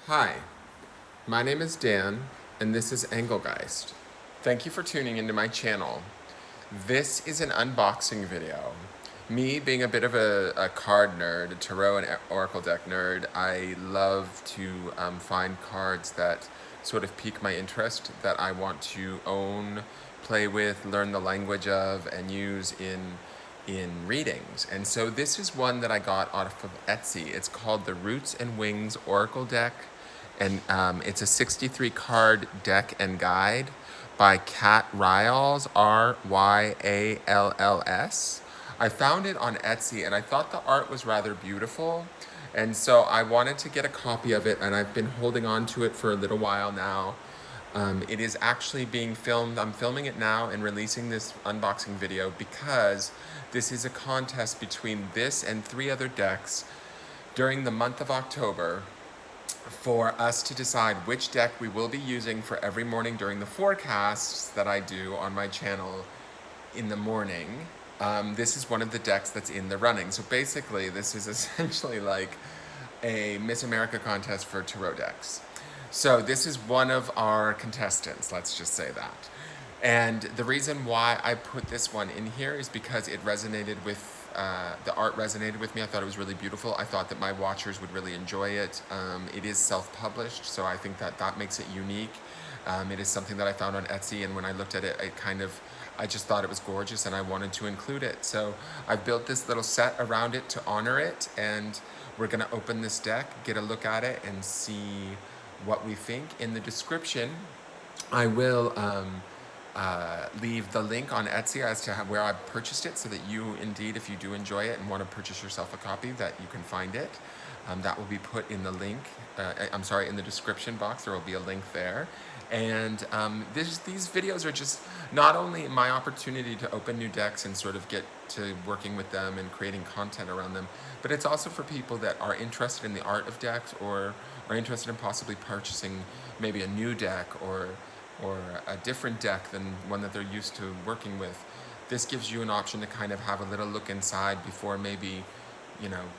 Hi, my name is Dan, and this is Engelgeist. Thank you for tuning into my channel. This is an unboxing video. Me being a bit of a card nerd, a tarot and oracle deck nerd, I love to find cards that sort of pique my interest, that I want to own, play with, learn the language of, and use in readings. And so this is one that I got off of Etsy. It's called the Roots and Wings Oracle Deck, and it's a 63 card deck and guide by Kat Ryalls, Ryalls. I found it on Etsy and I thought the art was rather beautiful, and so I wanted to get a copy of it, and I've been holding on to it for a little while now. It is actually being filmed. I'm filming it now and releasing this unboxing video because this is a contest between this and 3 other decks during the month of October for us to decide which deck we will be using for every morning during the forecasts that I do on my channel in the morning. This is one of the decks that's in the running. So basically, this is essentially like a Miss America contest for tarot decks. So this is one of our contestants, let's just say that. And the reason why I put this one in here is because it resonated with, the art resonated with me. I thought it was really beautiful. I thought that my watchers would really enjoy it. It is self-published, so I think that that makes it unique. It is something that I found on Etsy, and when I looked at it, I just thought it was gorgeous and I wanted to include it. So I've built this little set around it to honor it, and we're gonna open this deck, get a look at it, and see what we think. In the description, I will leave the link on Etsy as to where I purchased it, so that you, indeed, if you do enjoy it and want to purchase yourself a copy, that you can find it. That will be put in the link, in the description box. There will be a link there. And these videos are just not only my opportunity to open new decks and sort of get to working with them and creating content around them, but it's also for people that are interested in the art of decks, or are interested in possibly purchasing maybe a new deck or a different deck than one that they're used to working with. This gives you an option to kind of have a little look inside before maybe,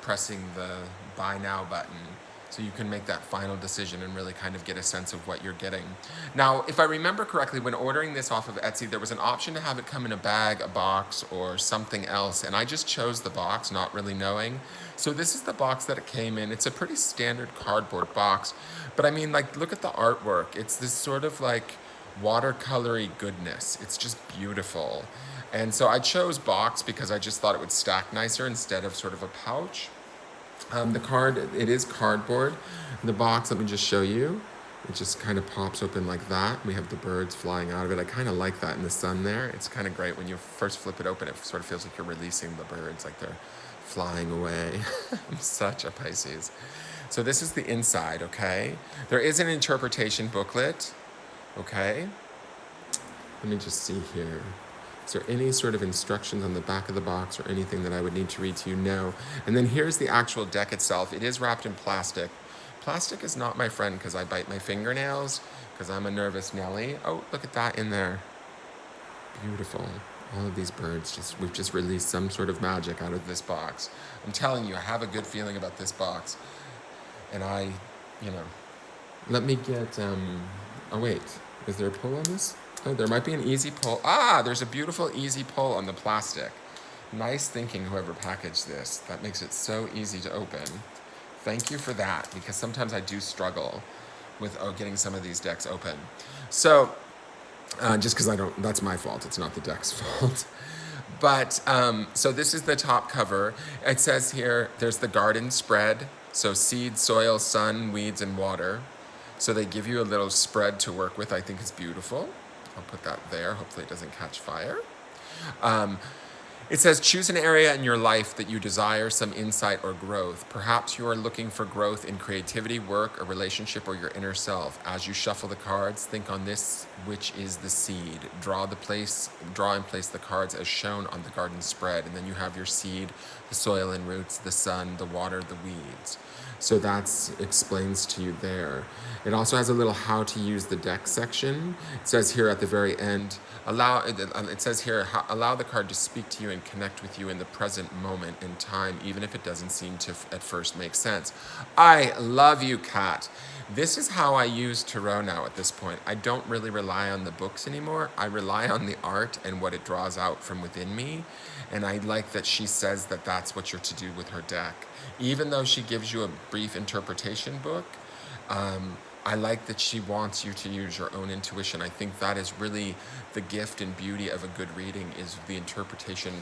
pressing the buy now button, so you can make that final decision and really kind of get a sense of what you're getting. Now, if I remember correctly, when ordering this off of Etsy, there was an option to have it come in a bag, a box, or something else, and I just chose the box, not really knowing. So this is the box that it came in. It's a pretty standard cardboard box, but I mean, like, look at the artwork. It's this sort of like watercolory goodness. It's just beautiful. And so I chose box because I just thought it would stack nicer instead of sort of a pouch. The card, it is cardboard. The box, let me just show you. It just kind of pops open like that. We have the birds flying out of it. I kind of like that in the sun there. It's kind of great when you first flip it open. It sort of feels like you're releasing the birds, like they're flying away. I'm such a Pisces. So this is the inside, okay? There is an interpretation booklet, okay? Let me just see here. Is there any sort of instructions on the back of the box or anything that I would need to read to you? No. And then here's the actual deck itself. It is wrapped in plastic. Plastic is not my friend because I bite my fingernails, because I'm a nervous Nelly. Oh, look at that in there. Beautiful. All of these birds, we've just released some sort of magic out of this box. I'm telling you, I have a good feeling about this box. And let me get, oh wait, is there a pull on this? Oh, there might be an easy pull. Ah, there's a beautiful easy pull on the plastic. Nice thinking, whoever packaged this. That makes it so easy to open. Thank you for that, because sometimes I do struggle with getting some of these decks open. So, just because that's my fault, it's not the deck's fault. But, so this is the top cover. It says here, there's the garden spread. So seed, soil, sun, weeds, and water. So they give you a little spread to work with. I think it's beautiful. I'll put that there. Hopefully it doesn't catch fire. It says, choose an area in your life that you desire some insight or growth. Perhaps you are looking for growth in creativity, work, a relationship, or your inner self. As you shuffle the cards, think on this, which is the seed. Draw and place the cards as shown on the garden spread. And then you have your seed, the soil and roots, the sun, the water, the weeds. So that explains to you there. It also has a little how to use the deck section. It says here at the very end, allow the card to speak to you and connect with you in the present moment in time, even if it doesn't seem to at first make sense. I love you, Kat. This is how I use tarot now at this point. I don't really rely on the books anymore. I rely on the art and what it draws out from within me. And I like that she says that that's what you're to do with her deck. Even though she gives you a brief interpretation book, I like that she wants you to use your own intuition. I think that is really the gift and beauty of a good reading, is the interpretation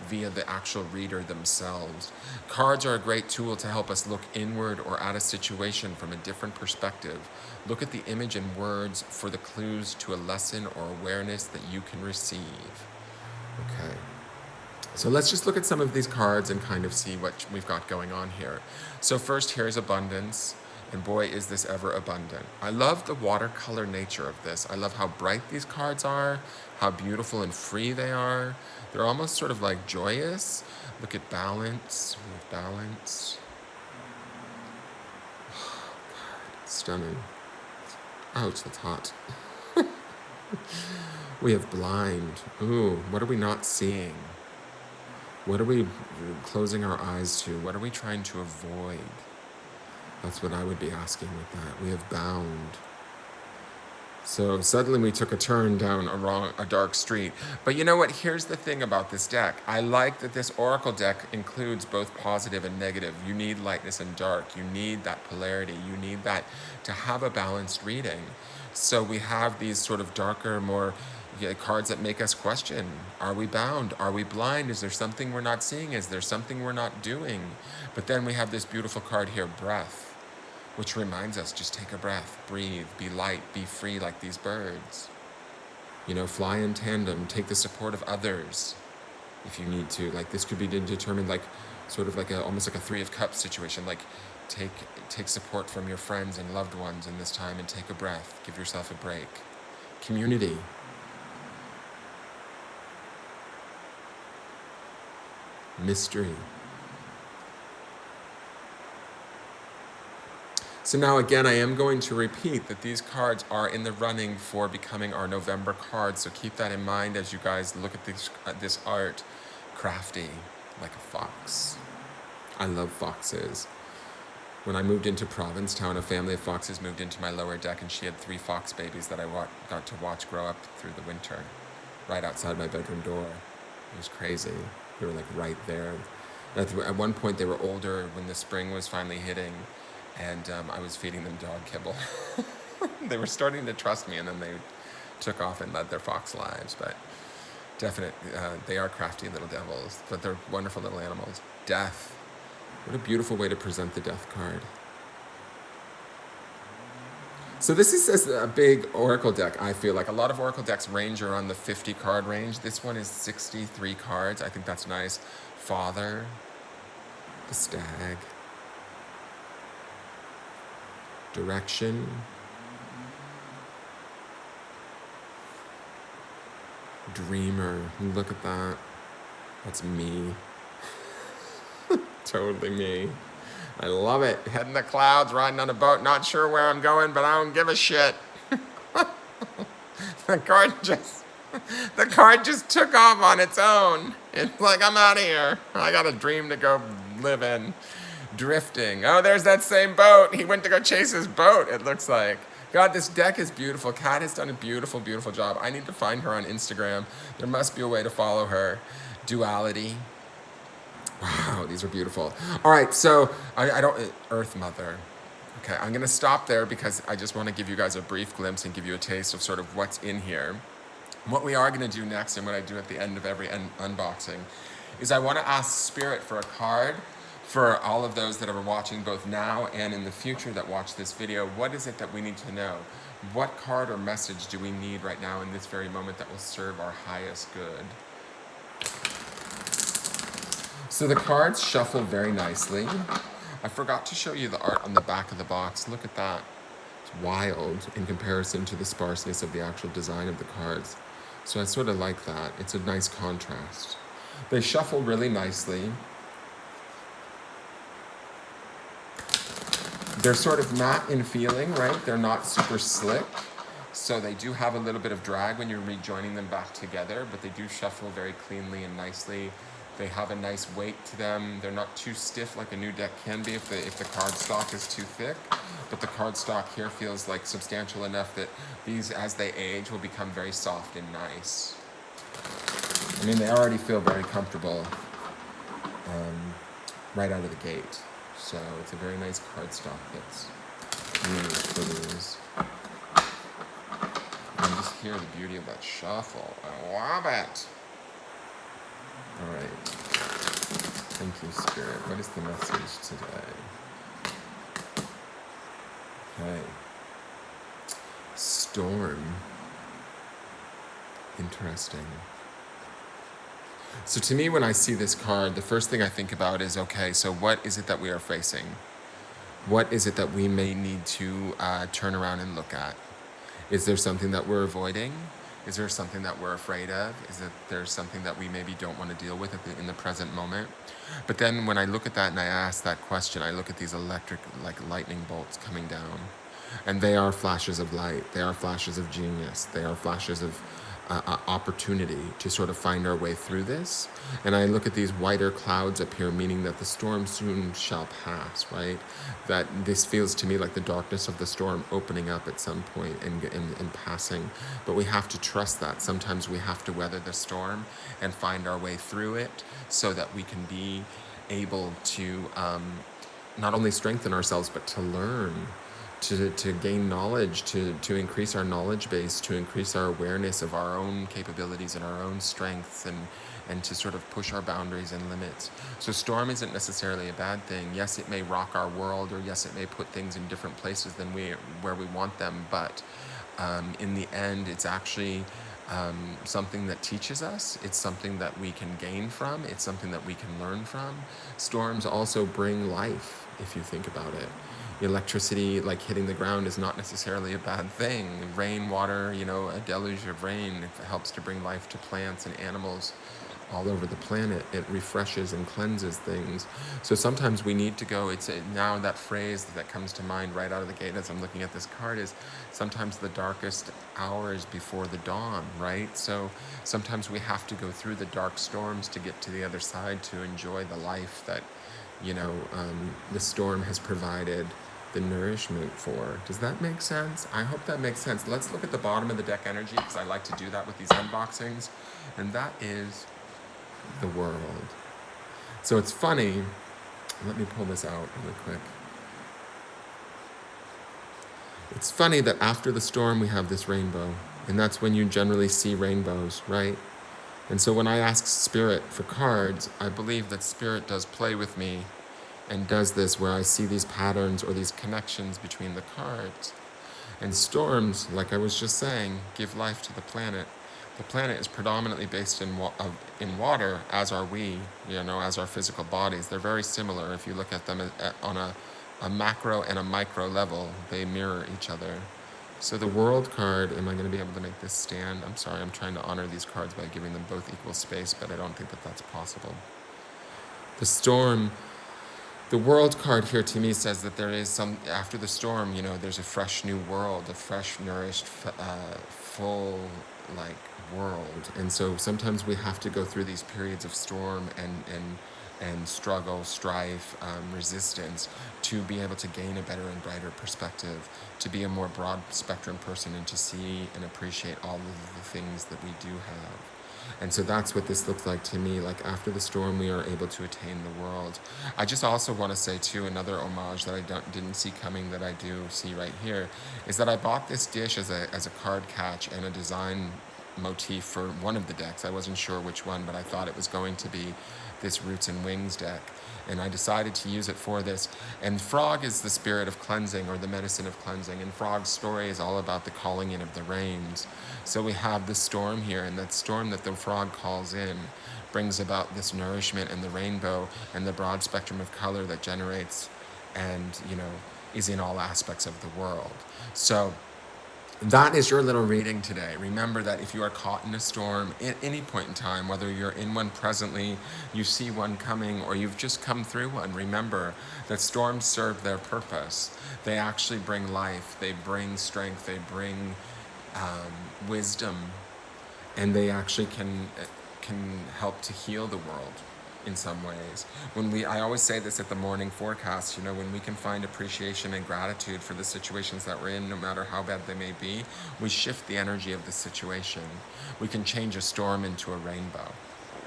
via the actual reader themselves. Cards are a great tool to help us look inward or at a situation from a different perspective. Look at the image and words for the clues to a lesson or awareness that you can receive. Okay. So let's just look at some of these cards and kind of see what we've got going on here. So first, here's abundance. And boy, is this ever abundant. I love the watercolor nature of this. I love how bright these cards are, how beautiful and free they are. They're almost sort of like joyous. Look at balance. We have balance. Oh, God, stunning. Ouch, that's hot. We have blind. Ooh, what are we not seeing? What are we closing our eyes to? What are we trying to avoid? That's what I would be asking with that. We have bound. So suddenly we took a turn down a dark street. But you know what? Here's the thing about this deck. I like that this oracle deck includes both positive and negative. You need lightness and dark. You need that polarity. You need that to have a balanced reading. So we have these sort of darker, more cards that make us question. Are we bound? Are we blind? Is there something we're not seeing? Is there something we're not doing? But then we have this beautiful card here, breath, which reminds us, just take a breath, breathe, be light, be free like these birds. You know, fly in tandem, take the support of others if you need to. Like this could be determined like sort of like almost like a Three of Cups situation. Like take support from your friends and loved ones in this time and take a breath, give yourself a break. Community. Mystery. So now again, I am going to repeat that these cards are in the running for becoming our November cards. So keep that in mind as you guys look at this art. Crafty, like a fox. I love foxes. When I moved into Provincetown, a family of foxes moved into my lower deck, and she had 3 fox babies that I got to watch grow up through the winter, right outside my bedroom door. It was crazy. They were like right there. At one point, they were older when the spring was finally hitting, and I was feeding them dog kibble. They were starting to trust me, and then they took off and led their fox lives. But they are crafty little devils, but they're wonderful little animals. Death. What a beautiful way to present the death card. So this is a big oracle deck, I feel like. A lot of oracle decks range around the 50 card range. This one is 63 cards. I think that's nice. Father, the stag, direction, dreamer. Look at that. That's me. Totally me. I love it. Head in the clouds, riding on a boat, not sure where I'm going, but I don't give a shit. The card just took off on its own. It's like, I'm out of here. I got a dream to go live in. Drifting. Oh, there's that same boat. He went to go chase his boat, it looks like. God, this deck is beautiful. Kat has done a beautiful, beautiful job. I need to find her on Instagram. There must be a way to follow her. Duality. Wow, these are beautiful. All right, so Earth Mother. Okay, I'm going to stop there because I just want to give you guys a brief glimpse and give you a taste of sort of what's in here. What we are going to do next, and what I do at the end of every unboxing, is I want to ask Spirit for a card for all of those that are watching both now and in the future that watch this video. What is it that we need to know? What card or message do we need right now in this very moment that will serve our highest good? So the cards shuffle very nicely. I forgot to show you the art on the back of the box. Look at that. It's wild in comparison to the sparseness of the actual design of the cards. So I sort of like that. It's a nice contrast. They shuffle really nicely. They're sort of matte in feeling, right? They're not super slick. So they do have a little bit of drag when you're rejoining them back together, but they do shuffle very cleanly and nicely. They have a nice weight to them. They're not too stiff like a new deck can be if the cardstock is too thick. But the cardstock here feels like substantial enough that these, as they age, will become very soft and nice. I mean, they already feel very comfortable right out of the gate. So it's a very nice cardstock that's used for these. And just hear the beauty of that shuffle. I love it. All right. Thank you, Spirit. What is the message today? Okay. Storm. Interesting. So to me, when I see this card, the first thing I think about is, okay, so what is it that we are facing? What is it that we may need to turn around and look at? Is there something that we're avoiding? Is there something that we're afraid of? Is there something that we maybe don't want to deal with in the present moment? But then when I look at that and I ask that question, I look at these electric, like lightning bolts coming down. And they are flashes of light. They are flashes of genius. They are flashes of opportunity to sort of find our way through this. And I look at these whiter clouds up here, meaning that the storm soon shall pass, right? That this feels to me like the darkness of the storm opening up at some point and passing. But we have to trust that. Sometimes we have to weather the storm and find our way through it so that we can be able to not only strengthen ourselves, but to learn, to gain knowledge, to increase our knowledge base, to increase our awareness of our own capabilities and our own strengths, and to sort of push our boundaries and limits. So storm isn't necessarily a bad thing. Yes, it may rock our world, or yes, it may put things in different places than where we want them, but in the end, it's actually something that teaches us. It's something that we can gain from. It's something that we can learn from. Storms also bring life, if you think about it. Electricity, like hitting the ground, is not necessarily a bad thing. Rain, water, a deluge of rain, it helps to bring life to plants and animals all over the planet. It refreshes and cleanses things. So sometimes we need to go, now that phrase that comes to mind right out of the gate as I'm looking at this card is sometimes the darkest hours before the dawn, right? So sometimes we have to go through the dark storms to get to the other side, to enjoy the life that, the storm has provided the nourishment for. Does that make sense? I hope that makes sense. Let's look at the bottom of the deck energy, because I like to do that with these unboxings, and that is the world. So it's funny, let me pull this out really quick. It's funny that after the storm we have this rainbow, and that's when you generally see rainbows, right? And so when I ask Spirit for cards, I believe that Spirit does play with me and does this where I see these patterns or these connections between the cards. And storms, like I was just saying, give life to the planet. The planet is predominantly based in water, as are we, as our physical bodies. They're very similar. If you look at them on a macro and a micro level, they mirror each other. So the world card, am I going to be able to make this stand? I'm sorry, I'm trying to honor these cards by giving them both equal space, but I don't think that that's possible. The storm, the world card here to me says that there is after the storm, there's a fresh new world, a fresh, nourished, full, world. And so sometimes we have to go through these periods of storm and struggle, strife, resistance, to be able to gain a better and brighter perspective, to be a more broad spectrum person, and to see and appreciate all of the things that we do have. And so that's what this looks like to me. Like after the storm, we are able to attain the world. I just also want to say too, another homage that I didn't see coming that I do see right here, is that I bought this dish as a card catch and a design motif for one of the decks. I wasn't sure which one, but I thought it was going to be this Roots and Wings deck, and I decided to use it for this. And Frog is the spirit of cleansing, or the medicine of cleansing, and Frog's story is all about the calling in of the rains. So we have the storm here, and that storm that the frog calls in brings about this nourishment and the rainbow and the broad spectrum of color that generates and is in all aspects of the world. So that is your little reading today. Remember that if you are caught in a storm at any point in time, whether you're in one presently, you see one coming, or you've just come through one, remember that storms serve their purpose. They actually bring life, they bring strength, they bring wisdom, and they actually can help to heal the world. in some ways. I always say this at the morning forecast, you know, when we can find appreciation and gratitude for the situations that we're in, no matter how bad they may be, we shift the energy of the situation. We can change a storm into a rainbow,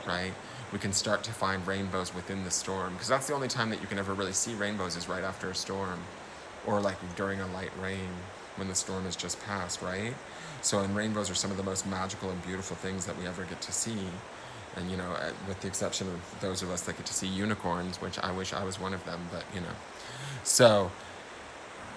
right? We can start to find rainbows within the storm, because that's the only time that you can ever really see rainbows is right after a storm, or like during a light rain when the storm has just passed, right? So, and rainbows are some of the most magical and beautiful things that we ever get to see. And, you know, with the exception of those of us that get to see unicorns, which I wish I was one of them, but, you know. So,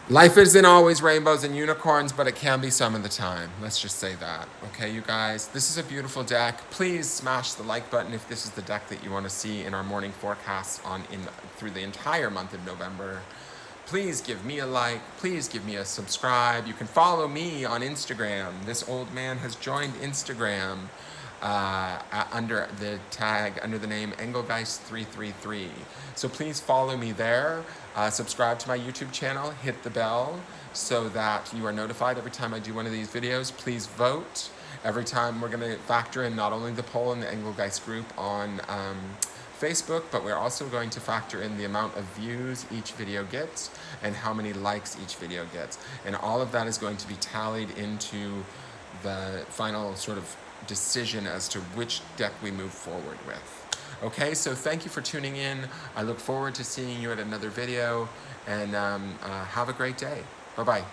life isn't always rainbows and unicorns, but it can be some of the time. Let's just say that. Okay, you guys? This is a beautiful deck. Please smash the like button if this is the deck that you want to see in our morning forecasts through the entire month of November. Please give me a like. Please give me a subscribe. You can follow me on Instagram. This old man has joined Instagram under the name Engelgeist333. So please follow me there. Subscribe to my YouTube channel. Hit the bell so that you are notified every time I do one of these videos. Please vote. Every time we're going to factor in not only the poll in the Engelgeist group on Facebook, but we're also going to factor in the amount of views each video gets and how many likes each video gets. And all of that is going to be tallied into the final sort of decision as to which deck we move forward with. Okay, so thank you for tuning in. I look forward to seeing you at another video, and have a great day. Bye-bye.